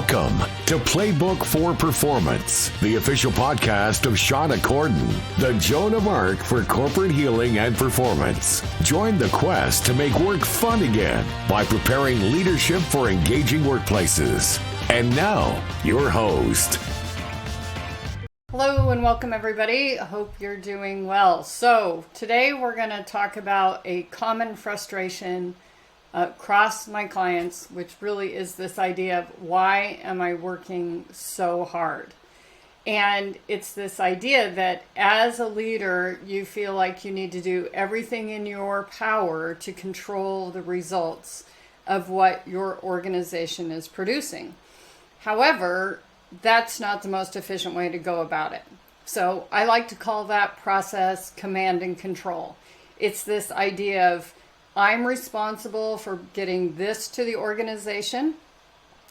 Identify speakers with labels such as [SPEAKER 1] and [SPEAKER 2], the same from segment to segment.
[SPEAKER 1] Welcome to Playbook for Performance, the official podcast of Shauna Corden, the Joan of Arc for corporate healing and performance. Join the quest to make work fun again by preparing leadership for engaging workplaces. And now, your host.
[SPEAKER 2] Hello and welcome everybody. I hope you're doing well. So today we're going to talk about a common frustration across my clients, which really is this idea of why am I working so hard? And it's this idea that as a leader, you feel like you need to do everything in your power to control the results of what your organization is producing. However, that's not the most efficient way to go about it. So I like to call that process command and control. It's this idea of I'm responsible for getting this to the organization,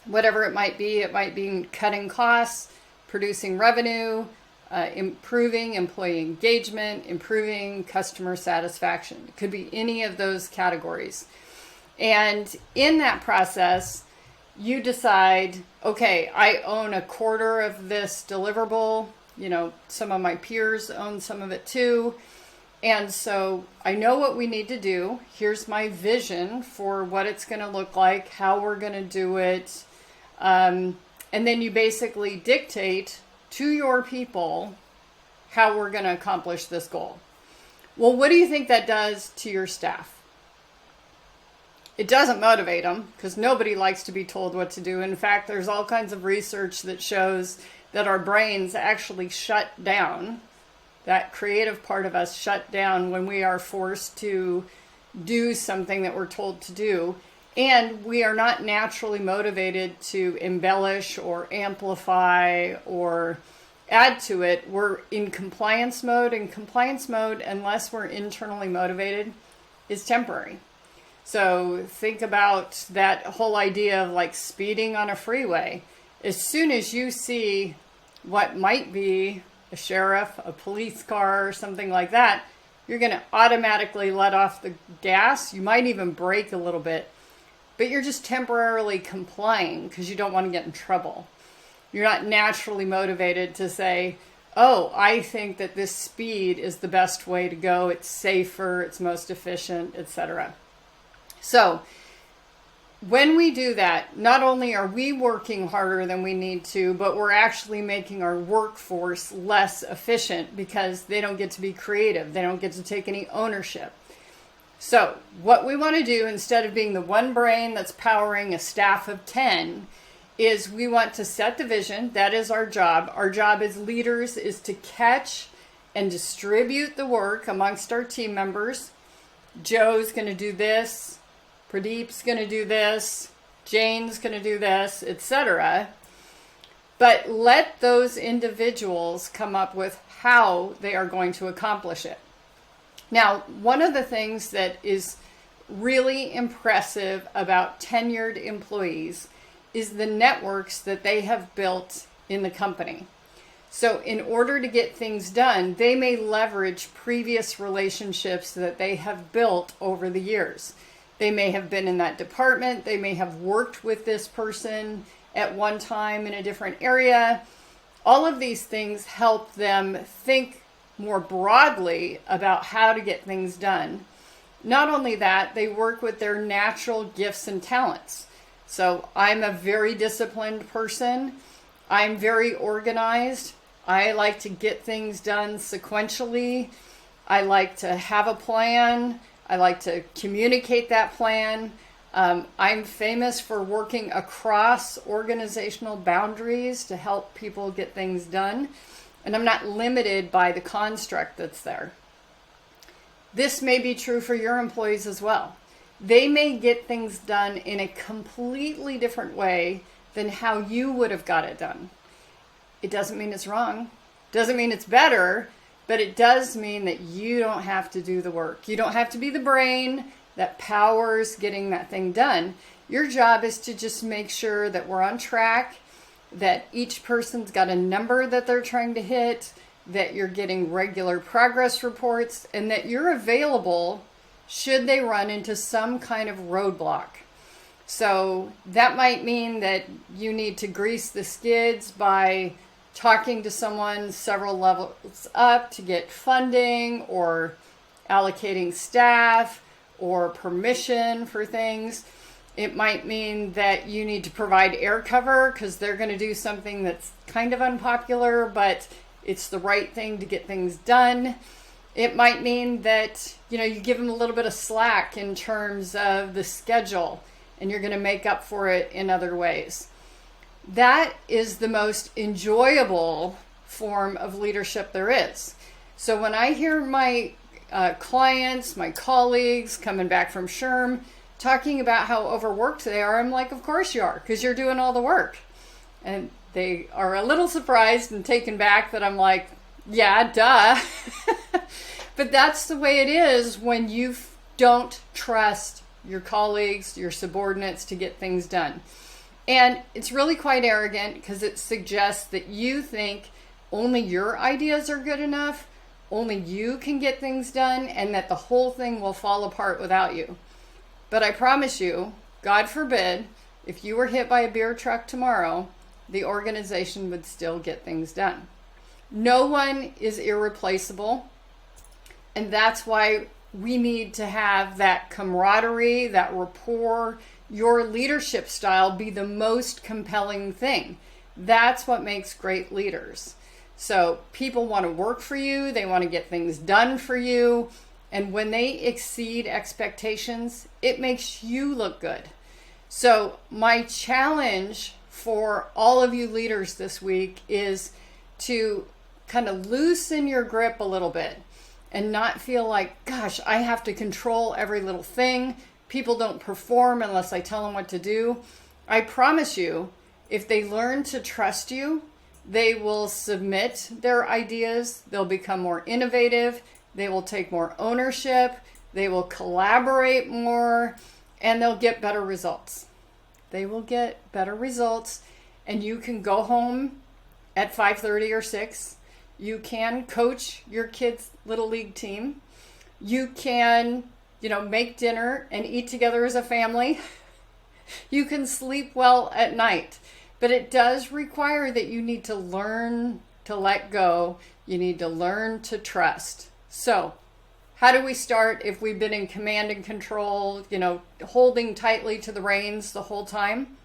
[SPEAKER 2] whatever it might be. It might be cutting costs, producing revenue, improving employee engagement, improving customer satisfaction. It could be any of those categories. And in that process, you decide, okay, I own a quarter of this deliverable. You know, some of my peers own some of it too. And so I know what we need to do. Here's my vision for what it's going to look like, how we're going to do it. And then you basically dictate to your people how we're going to accomplish this goal. Well, what do you think that does to your staff? It doesn't motivate them because nobody likes to be told what to do. In fact, there's all kinds of research that shows that our brains actually shut down. That creative part of us shut down when we are forced to do something that we're told to do. And we are not naturally motivated to embellish or amplify or add to it. We're in compliance mode, and compliance mode, unless we're internally motivated, is temporary. So think about that whole idea of like speeding on a freeway. As soon as you see what might be a sheriff, a police car, or something like that, you're going to automatically let off the gas. You might even brake a little bit, but you're just temporarily complying because you don't want to get in trouble. You're not naturally motivated to say, oh, I think that this speed is the best way to go. It's safer, it's most efficient, etc. So when we do that, not only are we working harder than we need to, but we're actually making our workforce less efficient because they don't get to be creative. They don't get to take any ownership. So what we want to do, instead of being the one brain that's powering a staff of 10, is we want to set the vision. That is our job. Our job as leaders is to catch and distribute the work amongst our team members. Joe's going to do this. Pradeep's going to do this, Jane's going to do this, etc. But let those individuals come up with how they are going to accomplish it. Now, one of the things that is really impressive about tenured employees is the networks that they have built in the company. So in order to get things done, they may leverage previous relationships that they have built over the years. They may have been in that department. They may have worked with this person at one time in a different area. All of these things help them think more broadly about how to get things done. Not only that, they work with their natural gifts and talents. So I'm a very disciplined person. I'm very organized. I like to get things done sequentially. I like to have a plan. I like to communicate that plan. I'm famous for working across organizational boundaries to help people get things done. And I'm not limited by the construct that's there. This may be true for your employees as well. They may get things done in a completely different way than how you would have got it done. It doesn't mean it's wrong. Doesn't mean it's better. But it does mean that you don't have to do the work. You don't have to be the brain that powers getting that thing done. Your job is to just make sure that we're on track, that each person's got a number that they're trying to hit, that you're getting regular progress reports, and that you're available should they run into some kind of roadblock. So that might mean that you need to grease the skids by talking to someone several levels up to get funding, or allocating staff, or permission for things. It might mean that you need to provide air cover because they're going to do something that's kind of unpopular, but it's the right thing to get things done. It might mean that, you give them a little bit of slack in terms of the schedule, and you're going to make up for it in other ways. That is the most enjoyable form of leadership there is. So when I hear my clients, my colleagues coming back from SHRM talking about how overworked they are, I'm like, of course you are, because you're doing all the work. And they are a little surprised and taken back that I'm like, yeah, duh. But that's the way it is when you don't trust your colleagues, your subordinates to get things done. And it's really quite arrogant because it suggests that you think only your ideas are good enough, only you can get things done, and that the whole thing will fall apart without you. But I promise you, God forbid, if you were hit by a beer truck tomorrow, the organization would still get things done. No one is irreplaceable. And that's why we need to have that camaraderie, that rapport, your leadership style be the most compelling thing. That's what makes great leaders. So people want to work for you. They want to get things done for you. And when they exceed expectations, it makes you look good. So my challenge for all of you leaders this week is to kind of loosen your grip a little bit and not feel like, gosh, I have to control every little thing. People don't perform unless I tell them what to do. I promise you, if they learn to trust you, they will submit their ideas. They'll become more innovative. They will take more ownership. They will collaborate more, and they'll get better results. They will get better results, and you can go home at 5:30 or 6. You can coach your kids' little league team. You can, make dinner and eat together as a family. You can sleep well at night. But it does require that you need to learn to let go. You need to learn to trust. So, how do we start if we've been in command and control, holding tightly to the reins the whole time?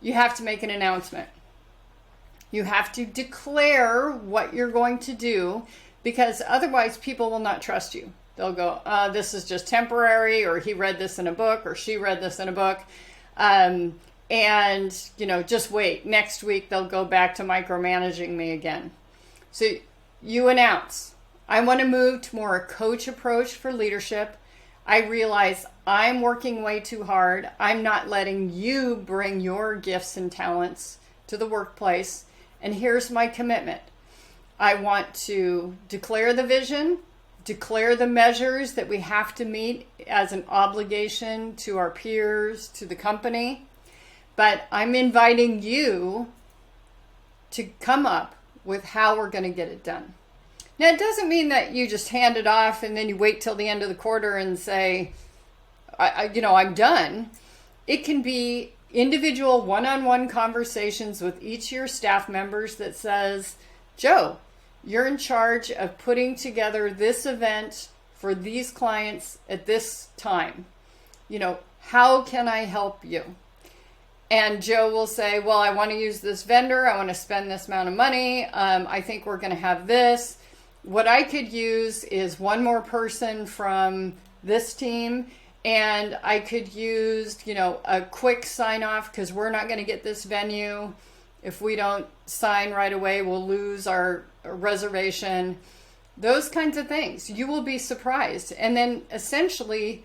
[SPEAKER 2] You have to make an announcement. You have to declare what you're going to do, because otherwise people will not trust you. They'll go, this is just temporary, or he read this in a book, or she read this in a book. And, just wait. Next week, they'll go back to micromanaging me again. So you announce, I want to move to more a coach approach for leadership. I realize I'm working way too hard. I'm not letting you bring your gifts and talents to the workplace. And here's my commitment. I want to declare the vision, declare the measures that we have to meet as an obligation to our peers, to the company. But I'm inviting you to come up with how we're going to get it done. Now, it doesn't mean that you just hand it off and then you wait till the end of the quarter and say, I'm done. It can be individual one-on-one conversations with each of your staff members that says, Joe, you're in charge of putting together this event for these clients at this time. How can I help you? And Joe will say, well, I want to use this vendor. I want to spend this amount of money. I think we're going to have this. What I could use is one more person from this team. And I could use, a quick sign off, because we're not going to get this venue. If we don't sign right away, we'll lose our reservation. Those kinds of things. You will be surprised. And then essentially,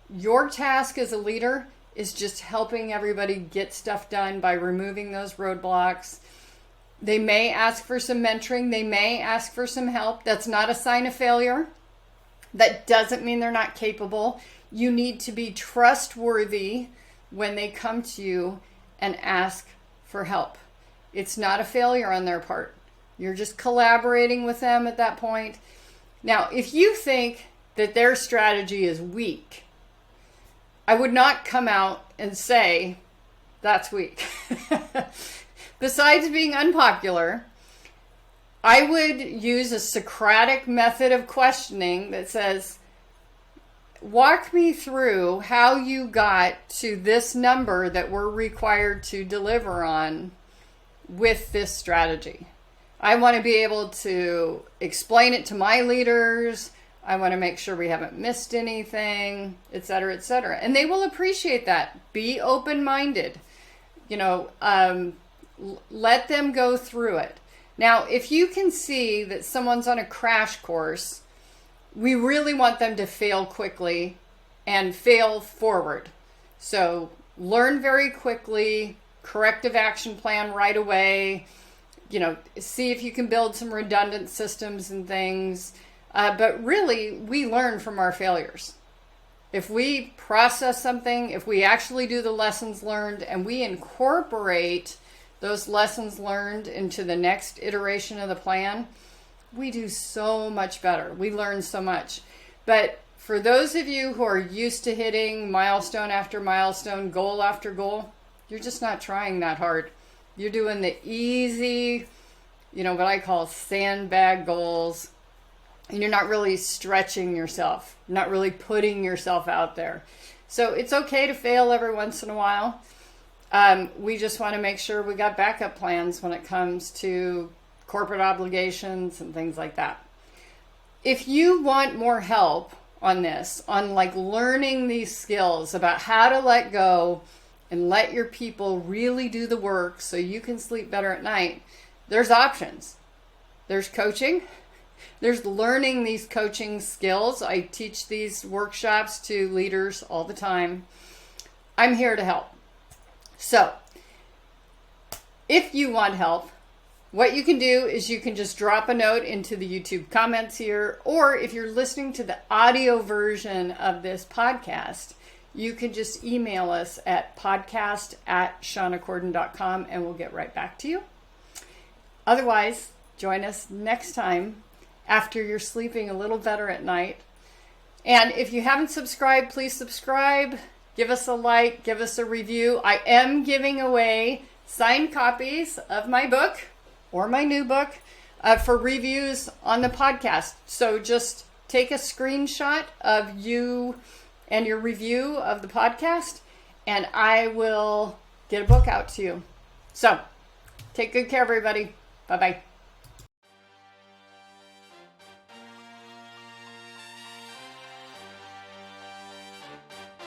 [SPEAKER 2] your task as a leader is just helping everybody get stuff done by removing those roadblocks. They may ask for some mentoring. They may ask for some help. That's not a sign of failure. That doesn't mean they're not capable. You need to be trustworthy when they come to you and ask for help. It's not a failure on their part. You're just collaborating with them at that point. Now, if you think that their strategy is weak, I would not come out and say, that's weak. Besides being unpopular, I would use a Socratic method of questioning that says, walk me through how you got to this number that we're required to deliver on with this strategy. I want to be able to explain it to my leaders. I want to make sure we haven't missed anything, et cetera, et cetera. And they will appreciate that. Be open-minded. Let them go through it. Now, if you can see that someone's on a crash course, we really want them to fail quickly and fail forward. So learn very quickly, corrective action plan right away, see if you can build some redundant systems and things. But really, we learn from our failures. If we process something, if we actually do the lessons learned and we incorporate those lessons learned into the next iteration of the plan, we do so much better. We learn so much. But for those of you who are used to hitting milestone after milestone, goal after goal, you're just not trying that hard. You're doing the easy, what I call sandbag goals. And you're not really stretching yourself, not really putting yourself out there. So it's okay to fail every once in a while. We just want to make sure we got backup plans when it comes to corporate obligations and things like that. If you want more help on this, on learning these skills about how to let go and let your people really do the work so you can sleep better at night, there's options. There's coaching. There's learning these coaching skills. I teach these workshops to leaders all the time. I'm here to help. So, if you want help, what you can do is you can just drop a note into the YouTube comments here, or if you're listening to the audio version of this podcast, you can just email us at podcast@shaunacorden.com and we'll get right back to you. Otherwise, join us next time after you're sleeping a little better at night. And if you haven't subscribed, please subscribe. Give us a like, give us a review. I am giving away signed copies of my book or my new book for reviews on the podcast. So just take a screenshot of you and your review of the podcast, and I will get a book out to you. So take good care, everybody. Bye-bye.